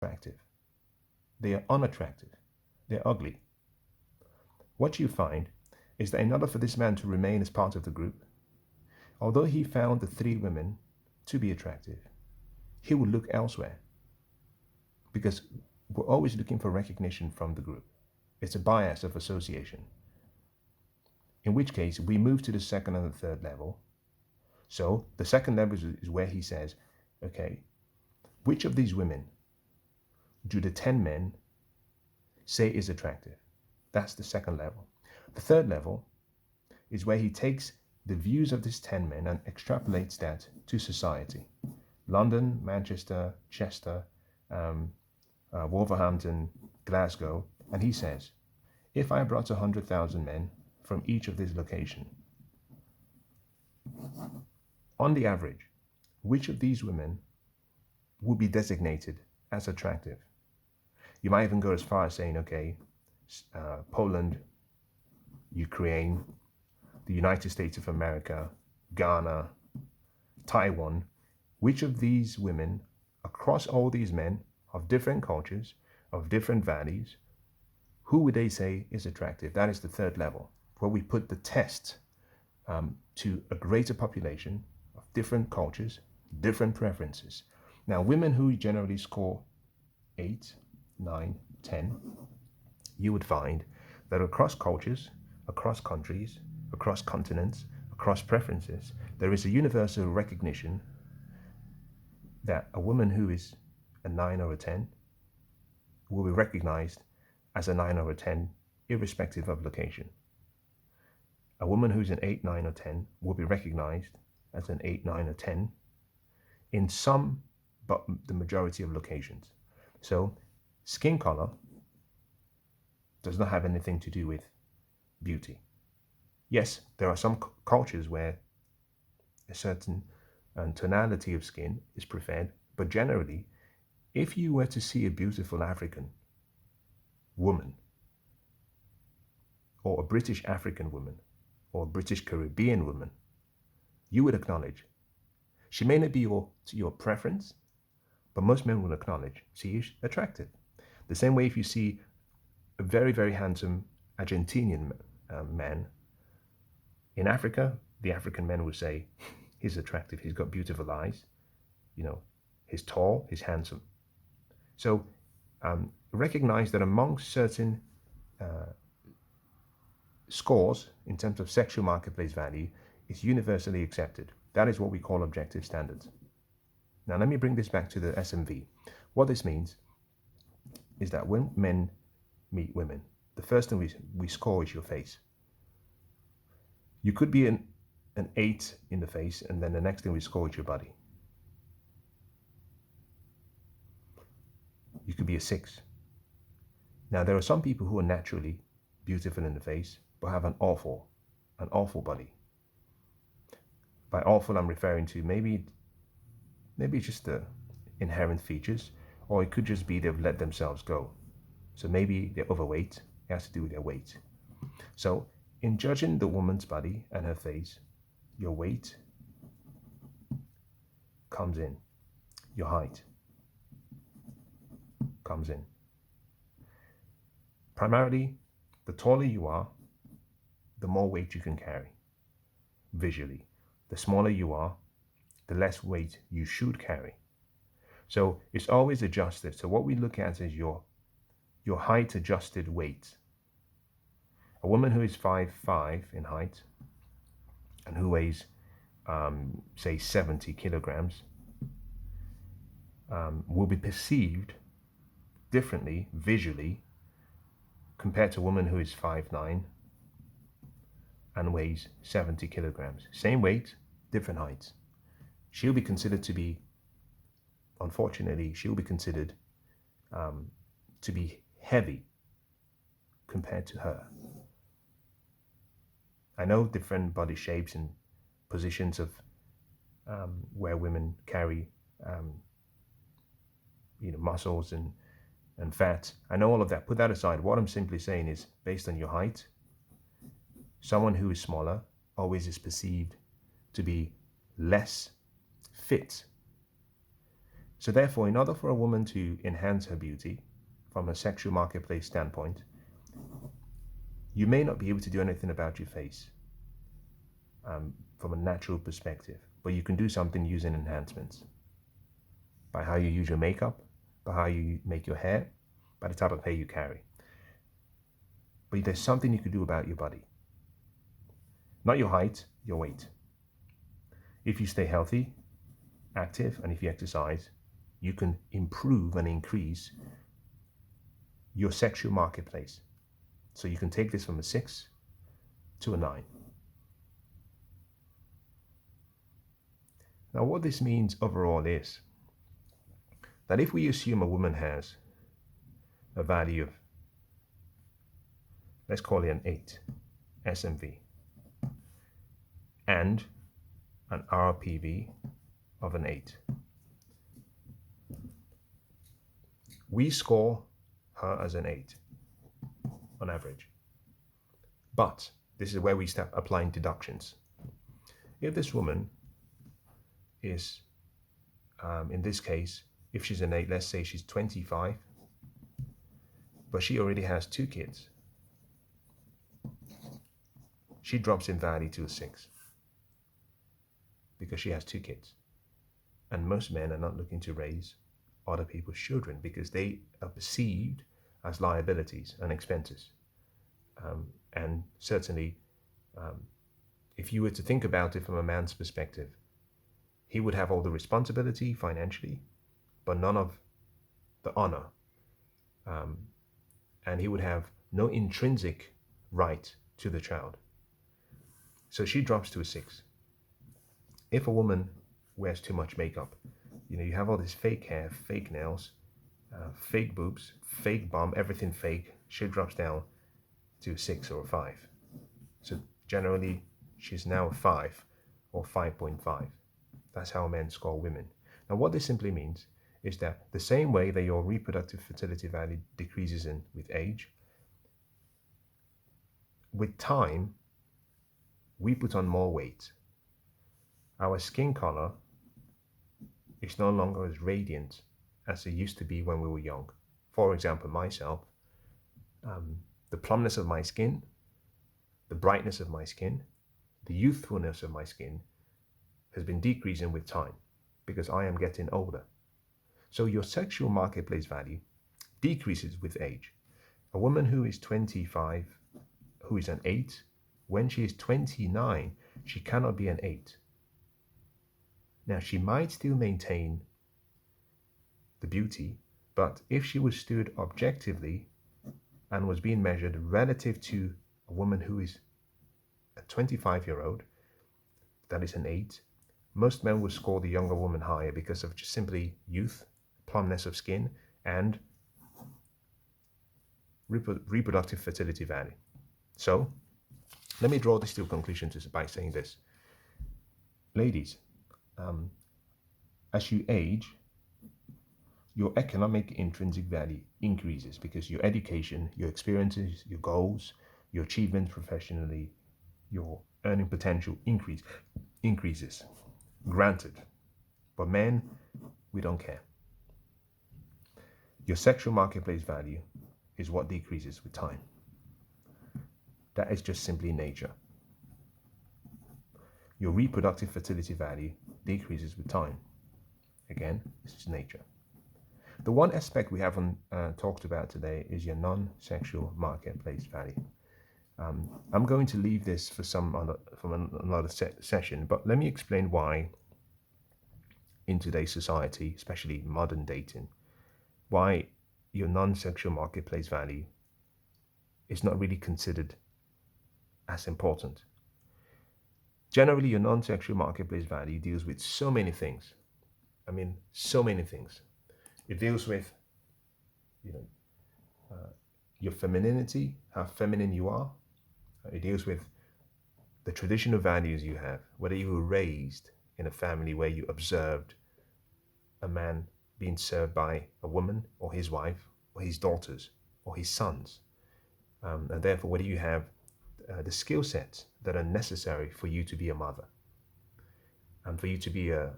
attractive. They are unattractive. They're ugly. What you find is that in order for this man to remain as part of the group, although he found the three women to be attractive, he would look elsewhere because we're always looking for recognition from the group. It's a bias of association. In which case, we move to the second and the third level. So the second level is where he says, okay, which of these women do the 10 men say is attractive? That's the second level. The third level is where he takes the views of these 10 men and extrapolates that to society. London, Manchester, Chester, Wolverhampton, Glasgow, and he says, if I brought 100,000 men from each of these locations, on the average, which of these women would be designated as attractive? You might even go as far as saying, okay, Poland, Ukraine, the United States of America, Ghana, Taiwan, which of these women across all these men of different cultures, of different values, who would they say is attractive? That is the third level, where we put the test to a greater population of different cultures, different preferences. Now, women who generally score 8, 9, 10, you would find that across cultures, across countries, across continents, across preferences, there is a universal recognition that a woman who is a 9 or a 10 will be recognized as a 9 or a 10, irrespective of location. A woman who's an 8, 9, or 10 will be recognized as an 8, 9, or 10 in some, but the majority of locations. So skin color does not have anything to do with beauty. Yes, there are some cultures where a certain tonality of skin is preferred, but generally, if you were to see a beautiful African woman, or a British African woman, or a British Caribbean woman, you would acknowledge. She may not be to your preference, but most men will acknowledge she is attractive. The same way if you see a very, very handsome Argentinian man in Africa, the African men will say, he's attractive, he's got beautiful eyes, he's tall, he's handsome. So recognize that among certain scores in terms of sexual marketplace value is universally accepted. That is what we call objective standards. Now let me bring this back to the SMV. What this means is that when men meet women, the first thing we score is your face. You could be an 8 in the face, and then the next thing we score is your body. You could be a 6. Now there are some people who are naturally beautiful in the face, but have an awful body. By awful, I'm referring to maybe just the inherent features, or it could just be they've let themselves go. So maybe they're overweight. It has to do with their weight. So in judging the woman's body and her face, your weight comes in. Your height comes in. Primarily, the taller you are, the more weight you can carry visually. The smaller you are, the less weight you should carry. So it's always adjusted. So what we look at is your height adjusted weight. A woman who is 5'5" in height and who weighs, say, 70 kilograms will be perceived differently visually compared to a woman who is 5'9" and weighs 70 kilograms. Same weight, different heights. She'll be considered to be, unfortunately, to be heavy compared to her. I know different body shapes and positions of where women carry muscles and fat. I know all of that. Put that aside. What I'm simply saying is, based on your height, someone who is smaller always is perceived to be less fit. So therefore, in order for a woman to enhance her beauty from a sexual marketplace standpoint, you may not be able to do anything about your face from a natural perspective, but you can do something using enhancements by how you use your makeup, by how you make your hair, by the type of hair you carry. But there's something you could do about your body. Not your height, your weight. If you stay healthy, active, and if you exercise, you can improve and increase your sexual marketplace. So you can take this from a 6 to a 9. Now what this means overall is that if we assume a woman has a value of, let's call it an 8 SMV, and an RPV of an 8, we score her as an 8 on average. But this is where we start applying deductions. If this woman is, in this case, if she's an 8, let's say she's 25, but she already has 2 kids, she drops in value to a 6 because she has 2 kids. And most men are not looking to raise other people's children because they are perceived as liabilities and expenses. And certainly, if you were to think about it from a man's perspective, he would have all the responsibility financially, but none of the honor. And he would have no intrinsic right to the child. So she drops to a 6. If a woman wears too much makeup, you have all this fake hair, fake nails, fake boobs, fake bum, everything fake, she drops down to a 6 or a 5. So generally, she's now a 5 or 5.5. That's how men score women. Now, what this simply means is that the same way that your reproductive fertility value decreases with age, with time, we put on more weight. Our skin color is no longer as radiant as it used to be when we were young. For example, myself, the plumpness of my skin, the brightness of my skin, the youthfulness of my skin has been decreasing with time because I am getting older. So your sexual marketplace value decreases with age. A woman who is 25, who is an 8, when she is 29, she cannot be an 8. Now, she might still maintain the beauty, but if she was stood objectively and was being measured relative to a woman who is a 25-year-old, that is an 8, most men would score the younger woman higher because of just simply youth, plumpness of skin, and reproductive fertility value. So, let me draw this to a conclusion by saying this. Ladies, as you age, your economic intrinsic value increases because your education, your experiences, your goals, your achievements professionally, your earning potential increases. Granted. But men, we don't care. Your sexual marketplace value is what decreases with time. That is just simply nature. Your reproductive fertility value decreases with time. Again, this is nature. The one aspect we haven't talked about today is your non-sexual marketplace value. I'm going to leave this for another session, but let me explain why in today's society, especially modern dating, why your non-sexual marketplace value is not really considered as important. Generally, your non-sexual marketplace value deals with so many things. So many things. It deals with, your femininity, how feminine you are. It deals with the traditional values you have, whether you were raised in a family where you observed a man being served by a woman or his wife or his daughters or his sons. And therefore, whether you have the skill sets that are necessary for you to be a mother and for you to be a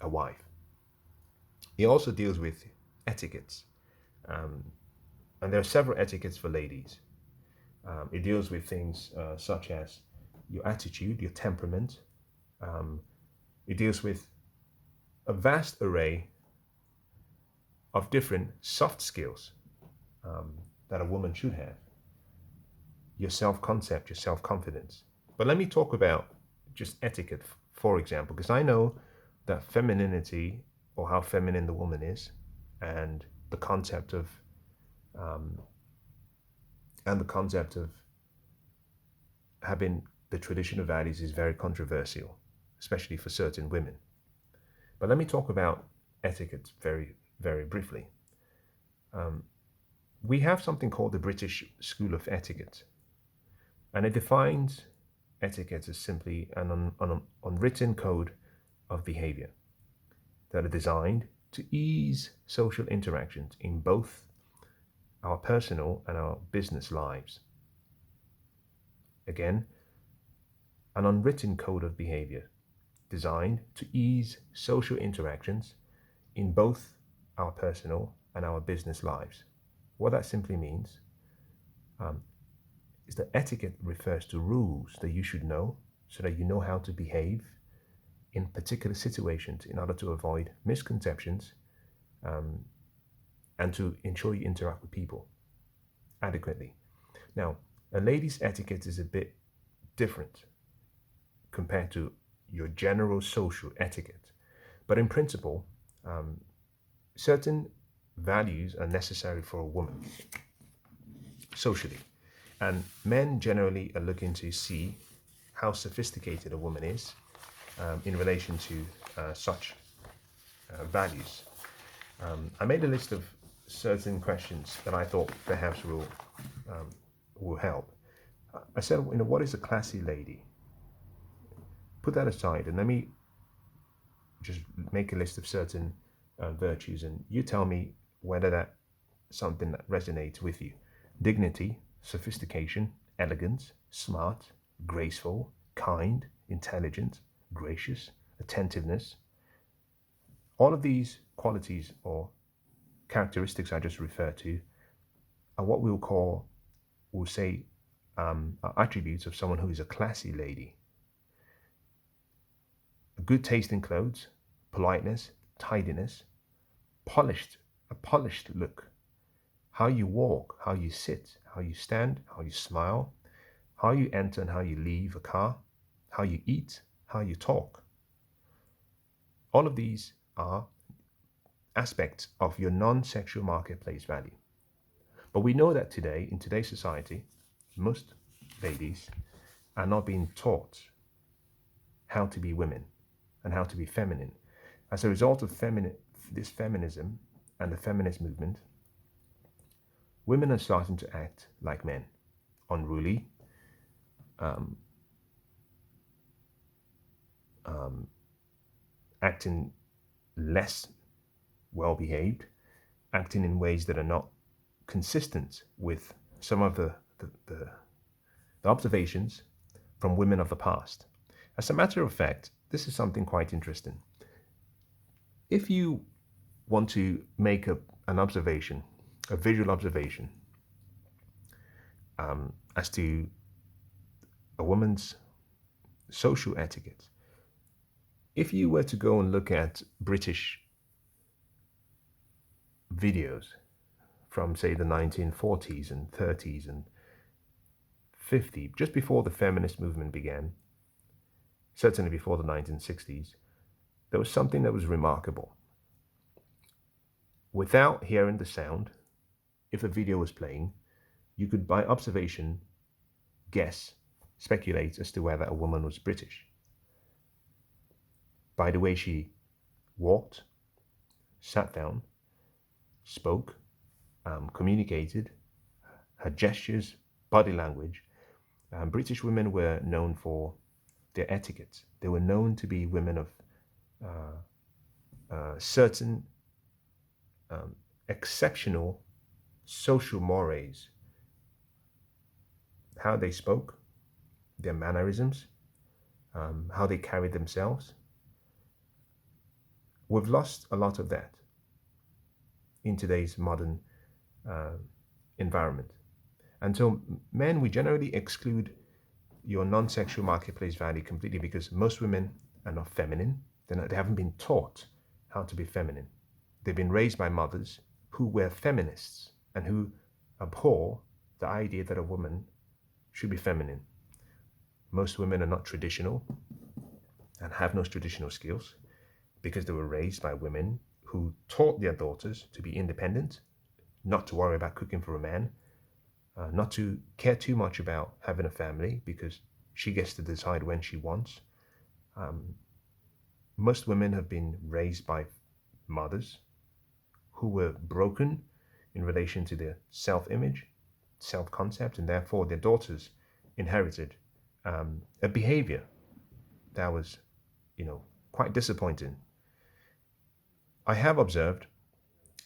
wife. It also deals with etiquettes. Um, and there are several etiquettes for ladies. It deals with things such as your attitude, your temperament. Um, it deals with a vast array of different soft skills that a woman should have. Your self-concept, your self-confidence. But let me talk about just etiquette, for example, because I know that femininity, or how feminine the woman is, and the concept of um, and the concept of having the traditional values is very controversial, especially for certain women. But let me talk about etiquette very, very briefly. Um, we have something called the British School of Etiquette, and it defines etiquette as simply an unwritten code of behavior that are designed to ease social interactions in both our personal and our business lives. Again, an unwritten code of behavior designed to ease social interactions in both our personal and our business lives. What that simply means um, is that etiquette refers to rules that you should know so that you know how to behave in particular situations in order to avoid misconceptions um, and to ensure you interact with people adequately. Now, a lady's etiquette is a bit different compared to your general social etiquette. But in principle, um, certain values are necessary for a woman socially. And men generally are looking to see how sophisticated a woman is in relation to such values. I made a list of certain questions that I thought perhaps will help. I said, what is a classy lady? Put that aside and let me just make a list of certain virtues, and you tell me whether that's something that resonates with you. Dignity, sophistication, elegance, smart, graceful, kind, intelligent, gracious, attentiveness. All of these qualities or characteristics I just referred to are what we'll say, are attributes of someone who is a classy lady. A good taste in clothes, politeness, tidiness, a polished look, how you walk, how you sit, how you stand, how you smile, how you enter and how you leave a car, how you eat, how you talk. All of these are aspects of your non-sexual marketplace value. But we know that today, in today's society, most ladies are not being taught how to be women and how to be feminine. As a result of this feminism and the feminist movement, women are starting to act like men, unruly, um, acting less well behaved, acting in ways that are not consistent with some of the observations from women of the past. As a matter of fact, this is something quite interesting. If you want to make an observation, a visual observation, as to a woman's social etiquette, if you were to go and look at British videos from, say, the 1940s and 30s and 50s, just before the feminist movement began, certainly before the 1960s, there was something that was remarkable. Without hearing the sound, if a video was playing, you could, by observation, guess, speculate as to whether a woman was British. By the way she walked, sat down, spoke, communicated, her gestures, body language. British women were known for their etiquette. They were known to be women of certain exceptional social mores. How they spoke, their mannerisms, how they carried themselves. We've lost a lot of that. in today's modern environment. And so men, we generally exclude your non-sexual marketplace value completely because most women are not feminine. They haven't been taught how to be feminine. They've been raised by mothers who were feminists and who abhor the idea that a woman should be feminine. Most women are not traditional and have no traditional skills because they were raised by women who taught their daughters to be independent, not to worry about cooking for a man, not to care too much about having a family because she gets to decide when she wants. Most women have been raised by mothers who were broken in relation to their self-image, self-concept, and therefore their daughters inherited a behavior that was, quite disappointing. I have observed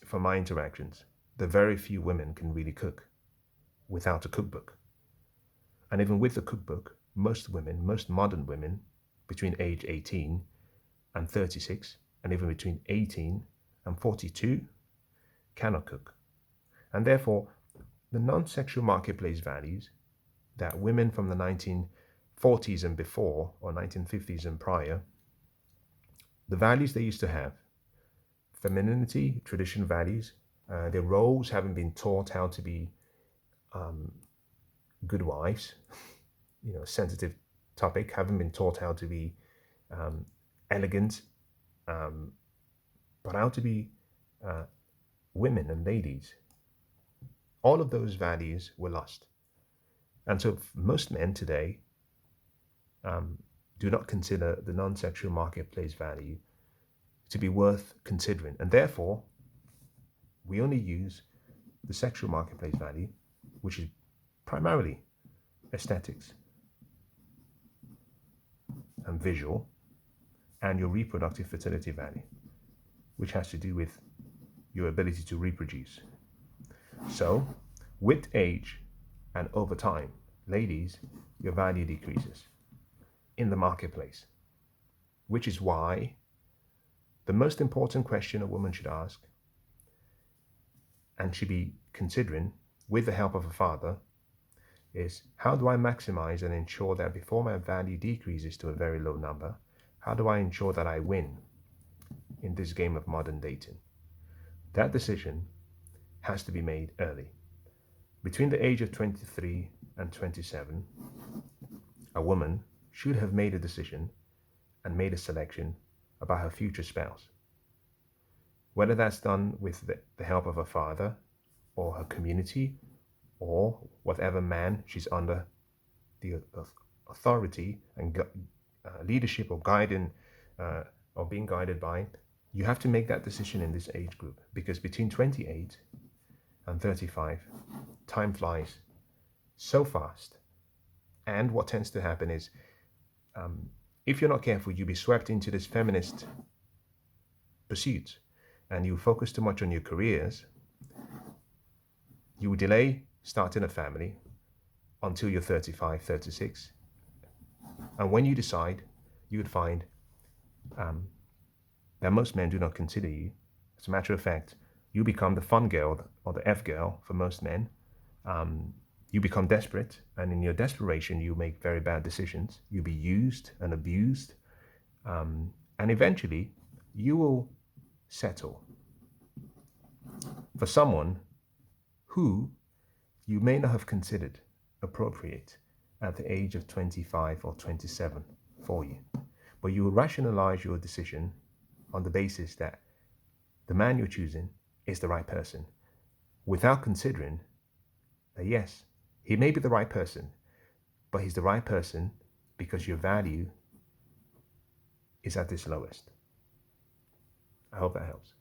from my interactions that very few women can really cook without a cookbook. And even with the cookbook, most women, most modern women, between age 18 and 36, and even between 18 and 42, cannot cook. And therefore, the non-sexual marketplace values that women from the 1940s and before, or 1950s and prior, the values they used to have, femininity, traditional values, their roles haven't been taught how to be good wives, sensitive topic, haven't been taught how to be elegant, but how to be women and ladies. All of those values were lost. And so most men today do not consider the non-sexual marketplace value to be worth considering. And therefore, we only use the sexual marketplace value, which is primarily aesthetics and visual, and your reproductive fertility value, which has to do with your ability to reproduce. So, with age and over time, ladies, your value decreases in the marketplace, which is why the most important question a woman should ask and should be considering with the help of a father is, how do I maximize and ensure that before my value decreases to a very low number, how do I ensure that I win in this game of modern dating? That decision has to be made early. Between the age of 23 and 27, a woman should have made a decision and made a selection about her future spouse. Whether that's done with the help of her father or her community or whatever man she's under the authority and leadership or guiding or being guided by, you have to make that decision in this age group, because between 28 and 35, time flies so fast. And what tends to happen is, if you're not careful, you'll be swept into this feminist pursuit and you focus too much on your careers. You will delay starting a family until you're 35, 36. And when you decide, you would find that most men do not consider you. As a matter of fact, you become the fun girl or the F girl for most men. You become desperate, and in your desperation, you make very bad decisions. You'll be used and abused, and eventually, you will settle for someone who you may not have considered appropriate at the age of 25 or 27 for you. But you will rationalize your decision on the basis that the man you're choosing is the right person, without considering that, yes, he may be the right person, but he's the right person because your value is at its lowest. I hope that helps.